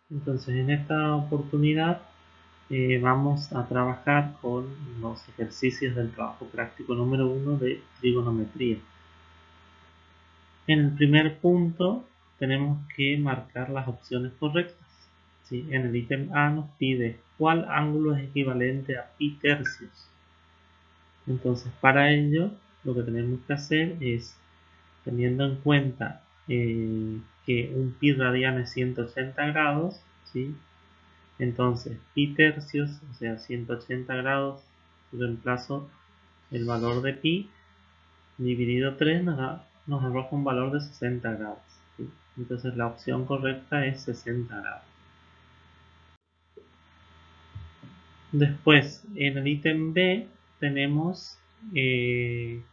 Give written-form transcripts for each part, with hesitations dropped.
Entonces en esta oportunidad vamos a trabajar con los ejercicios del trabajo práctico número 1 de trigonometría. En el primer punto tenemos que marcar las opciones correctas. ¿Sí? En el ítem A nos pide cuál ángulo es equivalente a pi tercios. Entonces para ello lo que tenemos que hacer es, teniendo en cuenta que un pi radian es 180 grados, ¿sí? Entonces pi tercios, o sea 180 grados, reemplazo el valor de pi dividido 3 nos arroja un valor de 60 grados, ¿sí? Entonces la opción correcta es 60 grados. Después en el ítem B tenemos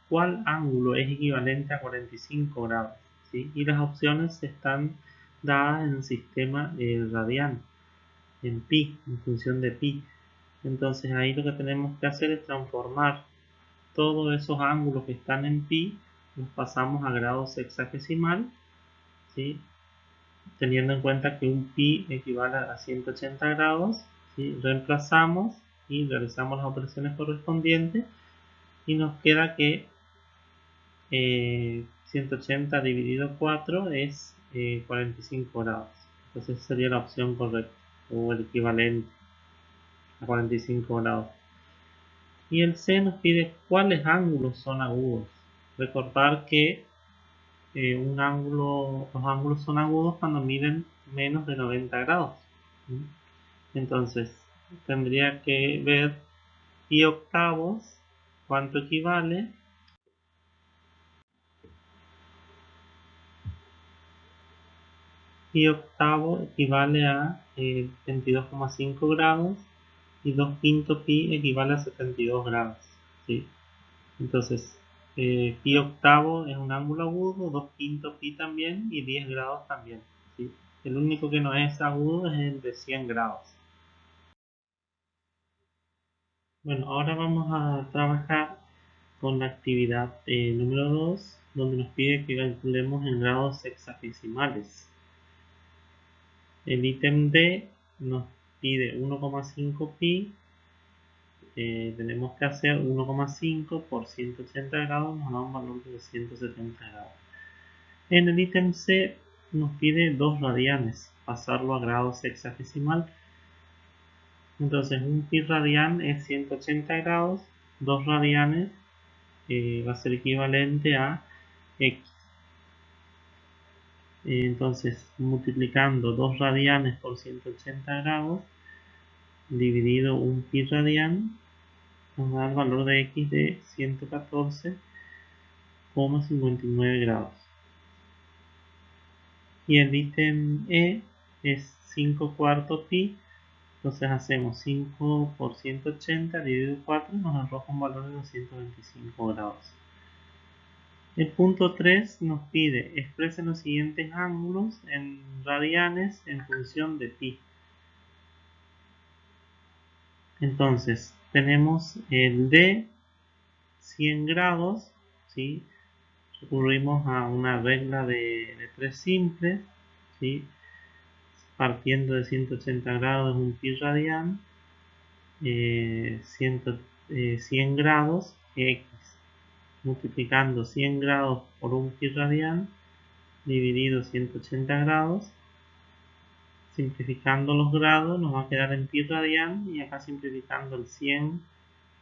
cuál ángulo es equivalente a 45 grados, ¿sí? Y las opciones están dadas en el sistema radian, en pi, en función de pi. Entonces ahí lo que tenemos que hacer es transformar todos esos ángulos que están en pi, los pasamos a grado sexagesimal, ¿sí? Teniendo en cuenta que un pi equivale a 180 grados, ¿sí? Reemplazamos y realizamos las operaciones correspondientes y nos queda que 180 dividido 4 es 45 grados. Entonces sería la opción correcta o el equivalente a 45 grados. Y el C nos pide cuáles ángulos son agudos. Recordar que los ángulos son agudos cuando miden menos de 90 grados. Entonces tendría que ver pi octavos, cuánto equivale. Pi octavo equivale a 22,5 grados y 2 quinto pi equivale a 72 grados, ¿sí? Entonces pi octavo es un ángulo agudo, 2 quinto pi también y 10 grados también, ¿sí? El único que no es agudo es el de 100 grados. Bueno, ahora vamos a trabajar con la actividad número 2, donde nos pide que calculemos en grados sexagesimales. El ítem D nos pide 1,5 pi. Tenemos que hacer 1,5 por 180 grados, nos da un valor de 170 grados. En el ítem C nos pide 2 radianes, pasarlo a grado sexagesimal. Entonces un pi radian es 180 grados, 2 radianes va a ser equivalente a x. Entonces multiplicando 2 radianes por 180 grados dividido un pi radian nos da el valor de x de 114,59 grados. Y el ítem E es 5 cuartos pi. Entonces hacemos 5 por 180 dividido 4 nos arroja un valor de 225 grados. El punto 3 nos pide expresen los siguientes ángulos en radianes en función de pi. Entonces tenemos el de 100 grados, ¿sí? Recurrimos a una regla de 3 simples, ¿sí? Partiendo de 180 grados un pi radian, 100 grados x, multiplicando 100 grados por un pi radian dividido 180 grados, simplificando los grados nos va a quedar en pi radian, y acá simplificando el 100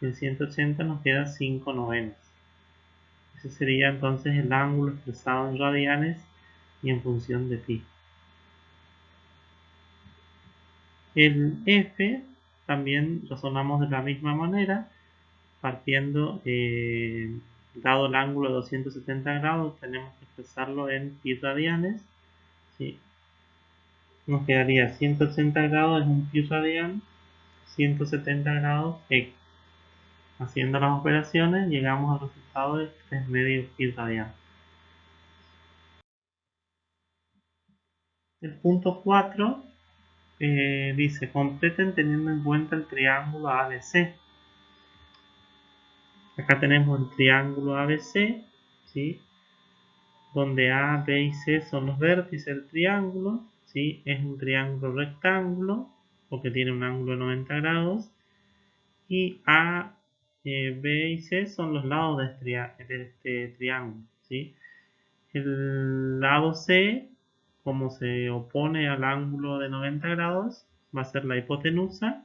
y el 180 nos queda 5 novenas. Ese sería entonces el ángulo expresado en radianes y en función de pi. El F también razonamos de la misma manera, partiendo, dado el ángulo de 270 grados, tenemos que expresarlo en pi radianes, ¿sí? Nos quedaría 180 grados es un pi radian, 170 grados x. Haciendo las operaciones llegamos al resultado de 3 medios pi radian. El punto 4 dice completen teniendo en cuenta el triángulo ABC. Acá tenemos el triángulo ABC, ¿sí? Donde A, B y C son los vértices del triángulo, ¿sí? Es un triángulo rectángulo porque tiene un ángulo de 90 grados y A, B y C son los lados de este triángulo, ¿sí? El lado C, como se opone al ángulo de 90 grados, va a ser la hipotenusa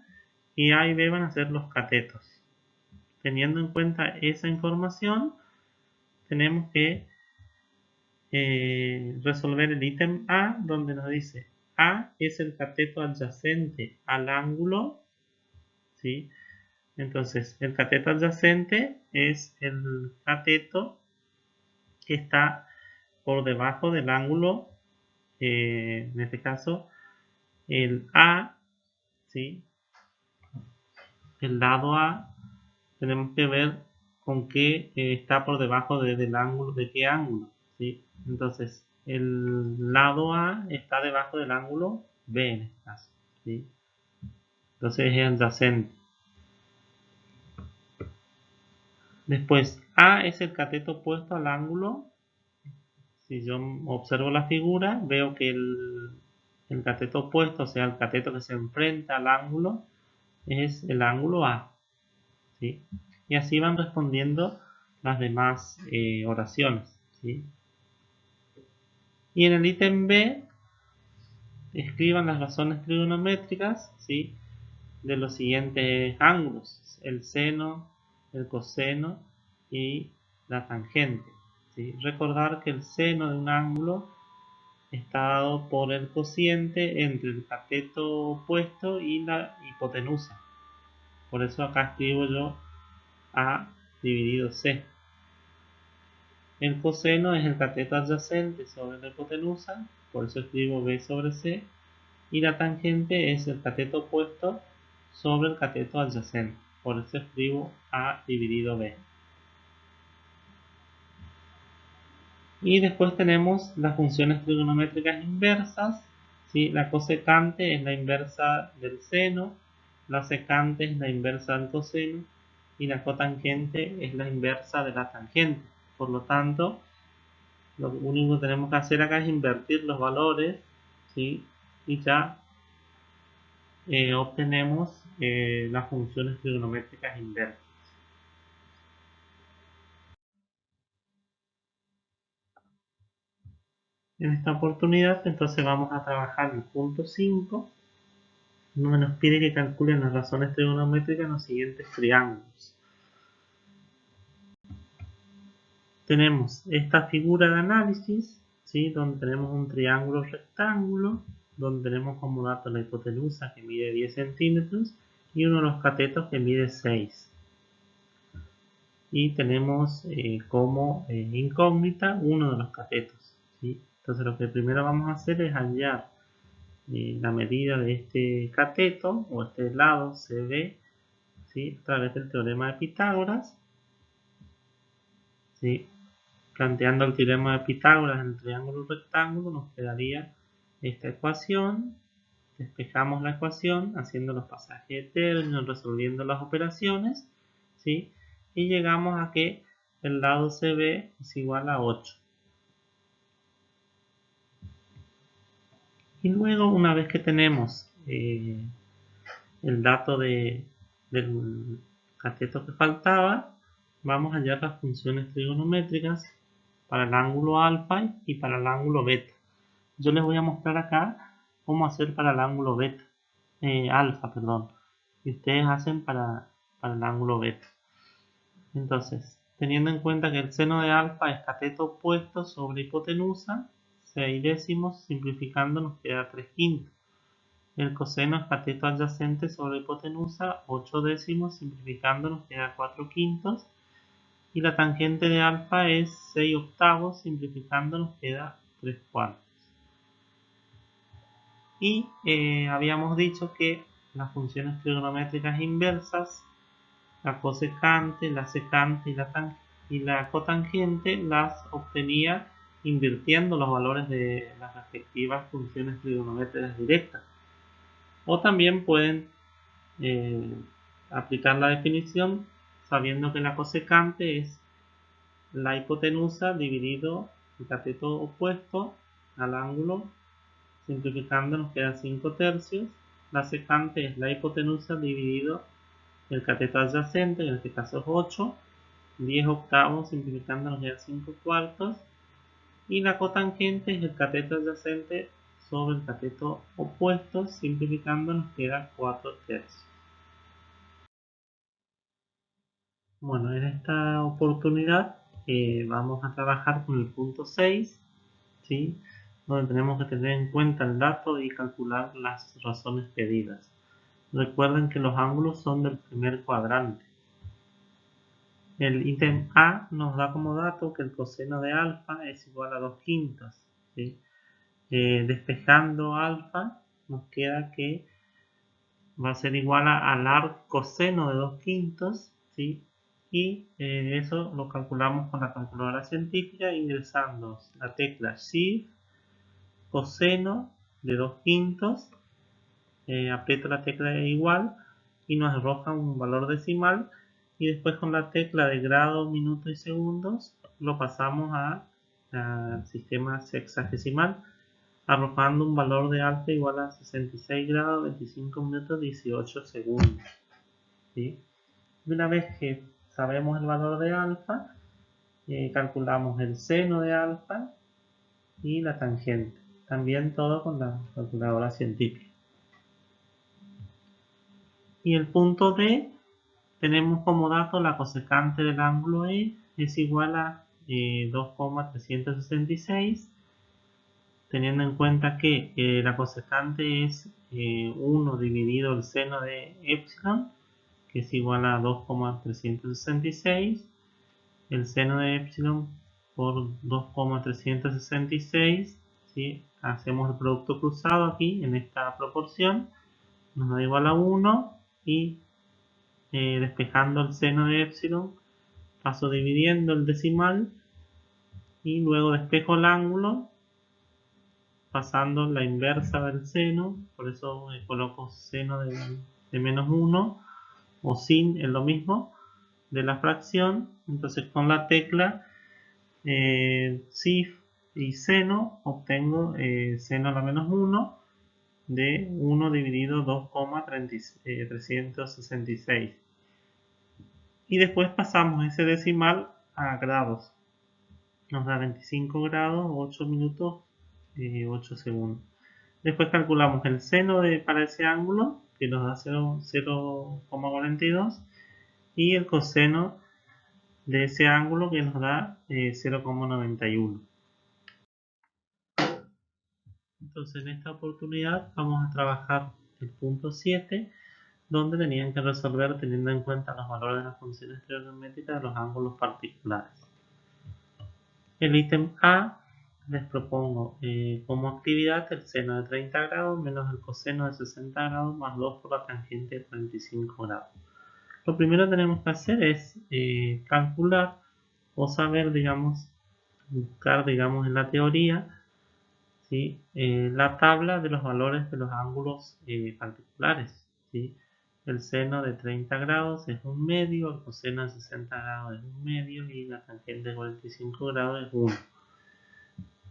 y A y B van a ser los catetos. Teniendo en cuenta esa información, tenemos que resolver el ítem A, donde nos dice A es el cateto adyacente al ángulo, ¿sí? Entonces, el cateto adyacente es el cateto que está por debajo del ángulo, en este caso, el A, ¿sí? El lado A, tenemos que ver con qué está por debajo del ángulo, de qué ángulo, ¿sí? Entonces, el lado A está debajo del ángulo B en este caso, ¿sí? Entonces es adyacente. Después, A es el cateto opuesto al ángulo. Si yo observo la figura, veo que el cateto opuesto, o sea, el cateto que se enfrenta al ángulo, es el ángulo A, ¿sí? Y así van respondiendo las demás oraciones, ¿sí? Y en el ítem B, escriban las razones trigonométricas, ¿sí? De los siguientes ángulos: el seno, el coseno y la tangente, ¿sí? Recordar que el seno de un ángulo está dado por el cociente entre el cateto opuesto y la hipotenusa. Por eso acá escribo yo A dividido C. El coseno es el cateto adyacente sobre la hipotenusa, por eso escribo B sobre C. Y la tangente es el cateto opuesto sobre el cateto adyacente, por eso escribo A dividido B. Y después tenemos las funciones trigonométricas inversas, ¿sí? La cosecante es la inversa del seno, la secante es la inversa del coseno y la cotangente es la inversa de la tangente. Por lo tanto, lo único que tenemos que hacer acá es invertir los valores, ¿sí? Y ya obtenemos las funciones trigonométricas inversas. En esta oportunidad entonces vamos a trabajar el punto 5, donde nos pide que calculen las razones trigonométricas en los siguientes triángulos. Tenemos esta figura de análisis, ¿sí? Donde tenemos un triángulo rectángulo, donde tenemos como dato la hipotenusa que mide 10 centímetros y uno de los catetos que mide 6. Y tenemos como incógnita uno de los catetos, ¿sí? Entonces lo que primero vamos a hacer es hallar la medida de este cateto o este lado CB, ¿sí? A través del teorema de Pitágoras, ¿sí? Planteando el teorema de Pitágoras en el triángulo rectángulo nos quedaría esta ecuación. Despejamos la ecuación haciendo los pasajes de términos, resolviendo las operaciones, ¿sí? Y llegamos a que el lado CB es igual a 8. Y luego, una vez que tenemos el dato del cateto que faltaba, vamos a hallar las funciones trigonométricas para el ángulo alfa y para el ángulo beta. Yo les voy a mostrar acá cómo hacer para el ángulo beta, alfa, perdón, y ustedes hacen para el ángulo beta. Entonces, teniendo en cuenta que el seno de alfa es cateto opuesto sobre hipotenusa, 6 décimos, simplificando nos queda 3 quintos. El coseno es cateto adyacente sobre hipotenusa, 8 décimos, simplificando nos queda 4 quintos. Y la tangente de alfa es 6 octavos, simplificando nos queda 3 cuartos. Y habíamos dicho que las funciones trigonométricas inversas, la cosecante, la secante y la cotangente, las obtenía invirtiendo los valores de las respectivas funciones trigonométricas directas. O también pueden aplicar la definición sabiendo que la cosecante es la hipotenusa dividido el cateto opuesto al ángulo Simplificando nos queda 5 tercios. La secante es la hipotenusa dividido el cateto adyacente, en este caso es 8. 10 octavos, simplificando nos queda 5 cuartos. Y la cotangente es el cateto adyacente sobre el cateto opuesto, simplificando nos queda 4 tercios. Bueno, en esta oportunidad vamos a trabajar con el punto 6, ¿sí? Donde tenemos que tener en cuenta el dato y calcular las razones pedidas. Recuerden que los ángulos son del primer cuadrante. El ítem A nos da como dato que el coseno de alfa es igual a 2 quintos, ¿sí? Despejando alfa nos queda que va a ser igual al arc coseno de 2 quintos, ¿sí? Y eso lo calculamos con la calculadora científica ingresando la tecla Shift, coseno de 2 quintos, aprieto la tecla de igual y nos arroja un valor decimal, y después con la tecla de grado, minuto y segundos lo pasamos al sistema sexagesimal, arrojando un valor de alfa igual a 66 grados, 25 minutos, 18 segundos. ¿Sí? Y una vez que sabemos el valor de alfa, calculamos el seno de alfa y la tangente. También todo con la calculadora científica. Y el punto D, tenemos como dato la cosecante del ángulo E es igual a 2,366, teniendo en cuenta que la cosecante es 1 dividido el seno de epsilon, que es igual a 2,366, el seno de epsilon por 2,366, ¿sí? Hacemos el producto cruzado aquí en esta proporción, nos da igual a 1, y despejando el seno de epsilon paso dividiendo el decimal y luego despejo el ángulo pasando la inversa del seno, por eso coloco seno de menos 1 o sin, es lo mismo, de la fracción. Entonces con la tecla Shift y seno obtengo seno a la menos 1 de 1 dividido 2,366, y después pasamos ese decimal a grados, nos da 25 grados, 8 minutos, 8 segundos. Después calculamos el seno para ese ángulo, que nos da 0,42, y el coseno de ese ángulo, que nos da 0,91. Entonces en esta oportunidad vamos a trabajar el punto 7, donde tenían que resolver teniendo en cuenta los valores de las funciones trigonométricas de los ángulos particulares. El ítem A, les propongo como actividad el seno de 30 grados menos el coseno de 60 grados más 2 por la tangente de 45 grados. Lo primero que tenemos que hacer es calcular o saber, digamos, buscar, digamos, en la teoría, ¿sí? La tabla de los valores de los ángulos particulares, ¿sí? El seno de 30 grados es 1 medio, el coseno de 60 grados es 1 medio y la tangente de 45 grados es 1.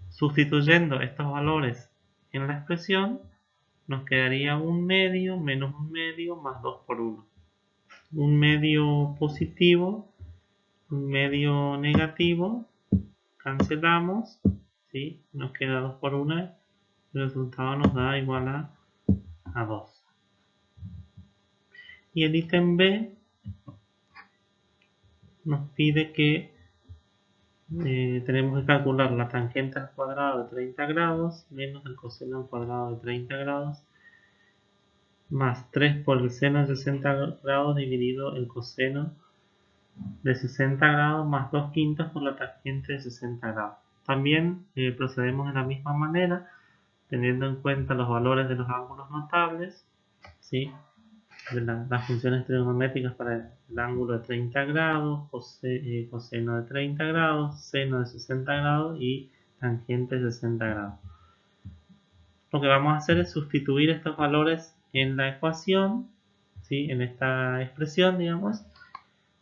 Sustituyendo estos valores en la expresión, nos quedaría 1 medio menos 1 medio más 2 por 1. 1 medio positivo, 1 medio negativo, cancelamos, ¿sí? Nos queda 2 por 1, el resultado nos da igual a 2. Y el ítem B nos pide que tenemos que calcular la tangente al cuadrado de 30 grados menos el coseno al cuadrado de 30 grados más 3 por el seno de 60 grados dividido el coseno de 60 grados más 2 quintos por la tangente de 60 grados. También procedemos de la misma manera, teniendo en cuenta los valores de los ángulos notables, ¿sí? De las funciones trigonométricas para el ángulo de 30 grados, coseno de 30 grados, seno de 60 grados y tangente de 60 grados. Lo que vamos a hacer es sustituir estos valores en la ecuación, ¿sí? En esta expresión, digamos,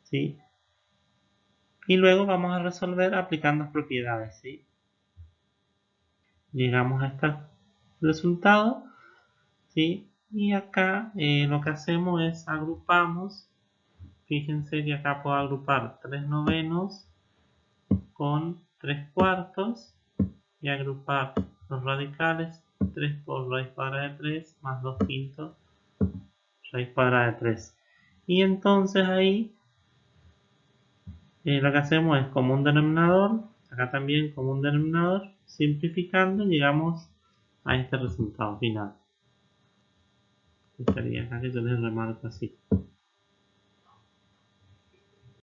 ¿sí? Y luego vamos a resolver aplicando propiedades, ¿sí? Llegamos a esta resultado, ¿sí? Y acá lo que hacemos es agrupamos. Fíjense que acá puedo agrupar 3 novenos con 3 cuartos y agrupar los radicales 3 por raíz cuadrada de 3 más 2 quintos raíz cuadrada de 3. Y entonces ahí lo que hacemos es común denominador, acá también común denominador, simplificando llegamos a este resultado final. Estaría acá que yo les remarco así.